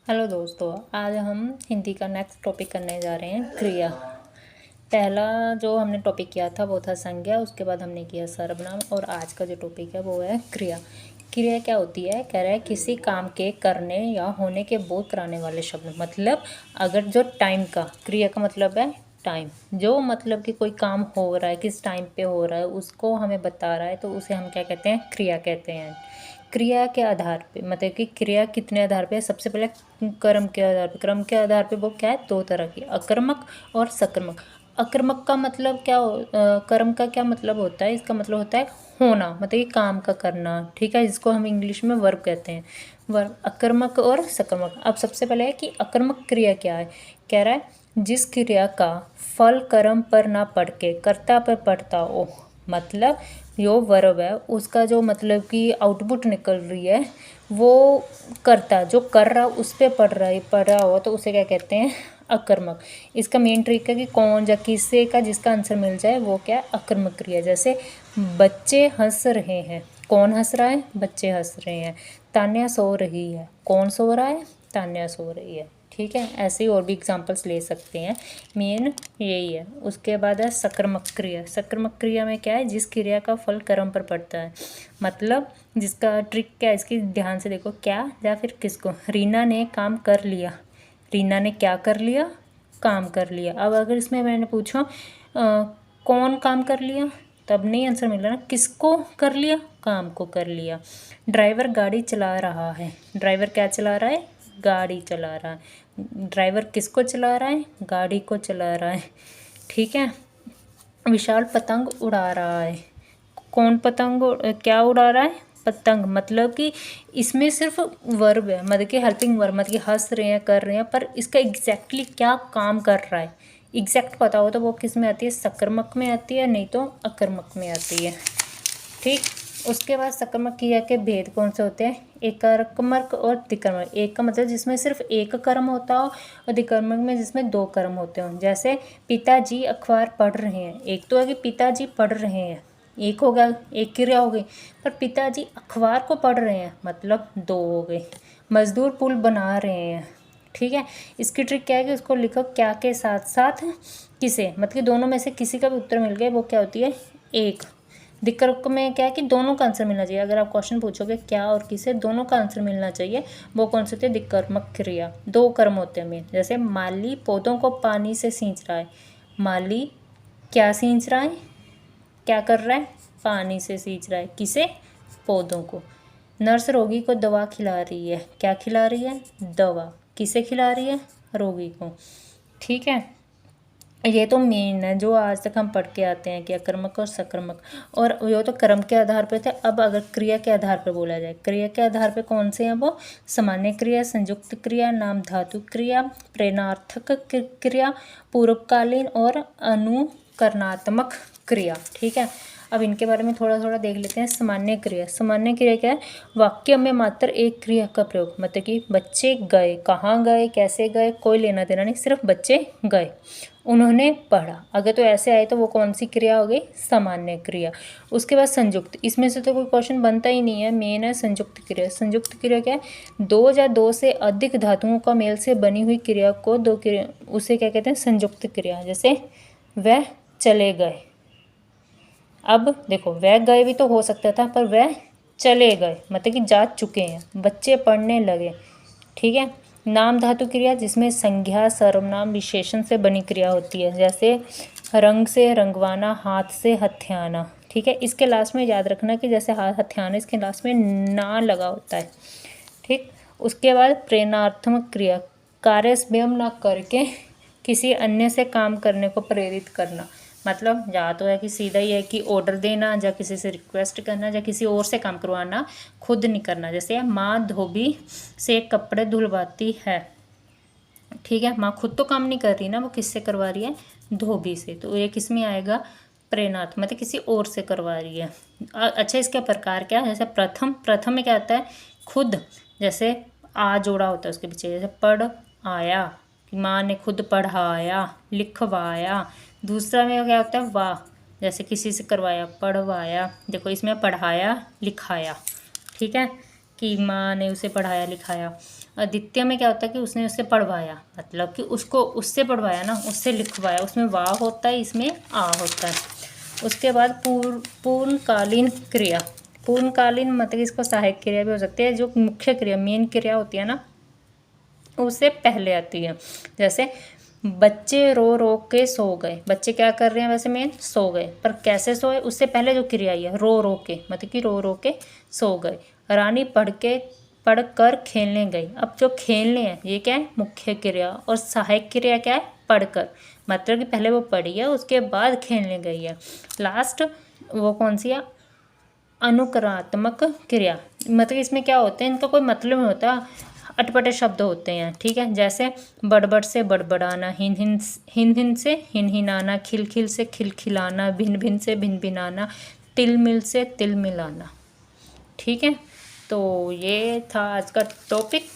Hello दोस्तों, आज हम हिंदी का नेक्स्ट टॉपिक करने जा रहे हैं क्रिया। पहला जो हमने टॉपिक किया था वो था संज्ञा, उसके बाद हमने किया सर्वनाम और आज का जो टॉपिक है वो है क्रिया। क्रिया क्या होती है? कह रहा है किसी काम के करने या होने के बोध कराने वाले शब्द। मतलब अगर जो टाइम का, क्रिया का मतलब है टाइम, जो मतलब कि कोई काम हो रहा है, किस टाइम पे हो रहा है उसको हमें बता रहा है, तो उसे हम क्या कहते हैं? क्रिया कहते हैं। क्रिया के आधार पे, मतलब कि क्रिया कितने आधार पे है? सबसे पहले कर्म के आधार पे। कर्म के आधार पे वो क्या है? दो तरह की, अकर्मक और सकर्मक। अकर्मक का मतलब क्या कर्म का क्या मतलब होता है? इसका मतलब होता है होना, मतलब कि काम का करना, ठीक है, जिसको हम इंग्लिश में वर्ब कहते हैं। वर्ब, अकर्मक और सकर्मक। अब सबसे पहले है कि अकर्मक क्रिया क्या है। कह रहा है जिस क्रिया का फल कर्म पर ना पड़ के कर्ता पर पड़ता हो। मतलब जो वर्ब है उसका जो मतलब कि आउटपुट निकल रही है वो कर्ता जो कर रहा उस पर पड़ रहा हो, तो उसे क्या कहते हैं? अकर्मक। इसका मेन ट्रिक है कि कौन या किससे का जिसका आंसर मिल जाए वो क्या है? अकर्मक क्रिया। जैसे बच्चे हंस रहे हैं, कौन हंस रहा है? बच्चे हंस रहे हैं। तान्या सो रही है, कौन सो रहा है? तान्या सो रही है। ठीक है, ऐसे ही और भी एग्जांपल्स ले सकते हैं, मेन यही है। उसके बाद है सकर्मक क्रिया। सकर्मक क्रिया में क्या है? जिस क्रिया का फल कर्म पर पड़ता है। मतलब जिसका ट्रिक क्या है इसकी, ध्यान से देखो। क्या या फिर किसको? रीना ने काम कर लिया। रीना ने क्या कर लिया? काम कर लिया। अब अगर इसमें मैंने पूछा कौन काम कर लिया, तब नहीं आंसर मिल रहा ना। किसको कर लिया? काम को कर लिया। ड्राइवर गाड़ी चला रहा है। ड्राइवर क्या चला रहा है? गाड़ी चला रहा है। ड्राइवर किसको चला रहा है? गाड़ी को चला रहा है। ठीक है। विशाल पतंग उड़ा रहा है। कौन पतंग क्या उड़ा रहा है? पतंग। मतलब कि इसमें सिर्फ वर्ब है, मतलब कि हेल्पिंग वर्ब, मतलब कि हंस रहे हैं, कर रहे हैं, पर इसका एग्जैक्टली क्या काम कर रहा है एग्जैक्ट पता हो तो वो किस में आती है? सकर्मक में आती है, नहीं तो अकर्मक में आती है। ठीक। उसके बाद सकर्मक क्रिया के भेद कौन से होते हैं? एकर्मक और द्विकर्मक। एक का मतलब जिसमें सिर्फ एक कर्म होता हो, और द्विकर्मक में जिसमें दो कर्म होते हो। जैसे पिताजी अखबार पढ़ रहे हैं। एक तो है कि पिताजी पढ़ रहे हैं, एक हो गया, एक क्रिया हो गई। पर पिताजी अखबार को पढ़ रहे हैं मतलब दो हो गई। मजदूर पुल बना रहे हैं। ठीक है। इसकी ट्रिक क्या है कि उसको लिखो क्या के साथ साथ किसे, मतलब कि दोनों में से किसी का भी उत्तर मिल गया वो क्या होती है? एक। दिक्कत में क्या है कि दोनों का आंसर मिलना चाहिए। अगर आप क्वेश्चन पूछोगे क्या और किसे, दोनों का आंसर मिलना चाहिए। वो कौन से थे? दिक्कर्मक क्रिया। दो कर्म होते हैं मेन। जैसे माली पौधों को पानी से सींच रहा है। माली क्या सींच रहा है? क्या कर रहा है? पानी से सींच रहा है। किसे? पौधों को। नर्स रोगी को दवा खिला रही है। क्या खिला रही है? दवा। किसे खिला रही है? रोगी को। ठीक है। ये तो मेन है जो आज तक हम पढ़ के आते हैं कि अकर्मक और सकर्मक, और ये तो कर्म के आधार पे थे। अब अगर क्रिया के आधार पे बोला जाए, क्रिया के आधार पे कौन से हैं वो? सामान्य क्रिया, संयुक्त क्रिया, नाम धातु क्रिया, प्रेरणार्थक क्रिया, पूर्वकालीन और अनुकरणात्मक क्रिया। ठीक है। अब इनके बारे में थोड़ा थोड़ा देख लेते हैं। सामान्य क्रिया। सामान्य क्रिया क्या है? वाक्य में मात्र एक क्रिया का प्रयोग। मतलब कि बच्चे गए, कहाँ गए, कैसे गए, कोई लेना देना नहीं, सिर्फ बच्चे गए, उन्होंने पढ़ा। अगर तो ऐसे आए तो वो कौन सी क्रिया हो गई? सामान्य क्रिया। उसके बाद संयुक्त। इसमें से तो कोई क्वेश्चन बनता ही नहीं है, मेन है संयुक्त क्रिया। संयुक्त क्रिया क्या है? दो या दो से अधिक धातुओं का मेल से बनी हुई क्रिया को दो क्रिया, उसे क्या कहते हैं? संयुक्त क्रिया। जैसे वह चले गए। अब देखो, वह गए भी तो हो सकता था, पर वह चले गए मतलब कि जा चुके हैं। बच्चे पढ़ने लगे। ठीक है। नाम धातु क्रिया जिसमें संज्ञा, सर्वनाम, विशेषण से बनी क्रिया होती है। जैसे रंग से रंगवाना, हाथ से हथियाना। ठीक है। इसके लास्ट में याद रखना कि जैसे हथियाना, इसके लास्ट में ना लगा होता है। ठीक। उसके बाद प्रेरणात्मक क्रिया, कार्य स्वयं ना करके किसी अन्य से काम करने को प्रेरित करना। मतलब या तो है कि सीधा ही है कि ऑर्डर देना, या किसी से रिक्वेस्ट करना, या किसी और से काम करवाना, खुद नहीं करना। जैसे माँ धोबी से कपड़े धुलवाती है। ठीक है। माँ खुद तो काम नहीं कर रही ना, वो किससे करवा रही है? धोबी से। तो ये किस में आएगा? प्रेरणात्मक, मतलब किसी और से करवा रही है। अच्छा, इसका प्रकार क्या है? जैसे प्रथम। प्रथम में क्या आता है? खुद। जैसे आ जोड़ा होता है उसके पीछे। जैसे पढ़ आया, कि माँ ने खुद पढ़ाया, लिखवाया। दूसरा में क्या होता है? वाह। जैसे किसी से करवाया, पढ़वाया। देखो इसमें पढ़ाया, लिखाया। ठीक है। कि माँ ने उसे पढ़ाया लिखाया। द्वितीय में क्या होता है कि उसने उससे पढ़वाया, मतलब कि उसको उससे पढ़वाया ना, उससे लिखवाया। उसमें वाह होता है, इसमें आ होता है। उसके बाद पूर्णकालीन क्रिया। पूर्णकालीन मतलब इसको सहायक क्रिया भी हो सकती है। जो मुख्य क्रिया, मेन क्रिया होती है ना, उससे पहले आती है। जैसे बच्चे रो रो के सो गए। बच्चे क्या कर रहे हैं, वैसे मेन सो गए, पर कैसे सोए, उससे पहले जो क्रिया आई है रो रो के, मतलब कि रो रो के सो गए। रानी पढ़ कर खेलने गई। अब जो खेलने हैं ये क्या है, मुख्य क्रिया, और सहायक क्रिया क्या है, पढ़कर, मतलब कि पहले वो पढ़ी है उसके बाद खेलने गई है। लास्ट वो कौन सी है, अनुकरात्मक क्रिया। मतलब इसमें क्या होते हैं, इनका कोई मतलब नहीं होता, अटपटे शब्द होते हैं, ठीक है। जैसे बड़बड़ से बड़बड़ाना, हिन हिन से हिन हिनाना, खिलखिल से खिलखिलाना, भिन भिन से भिन भिनाना, तिलमिल से तिल मिलाना, ठीक है। तो ये था आज का टॉपिक।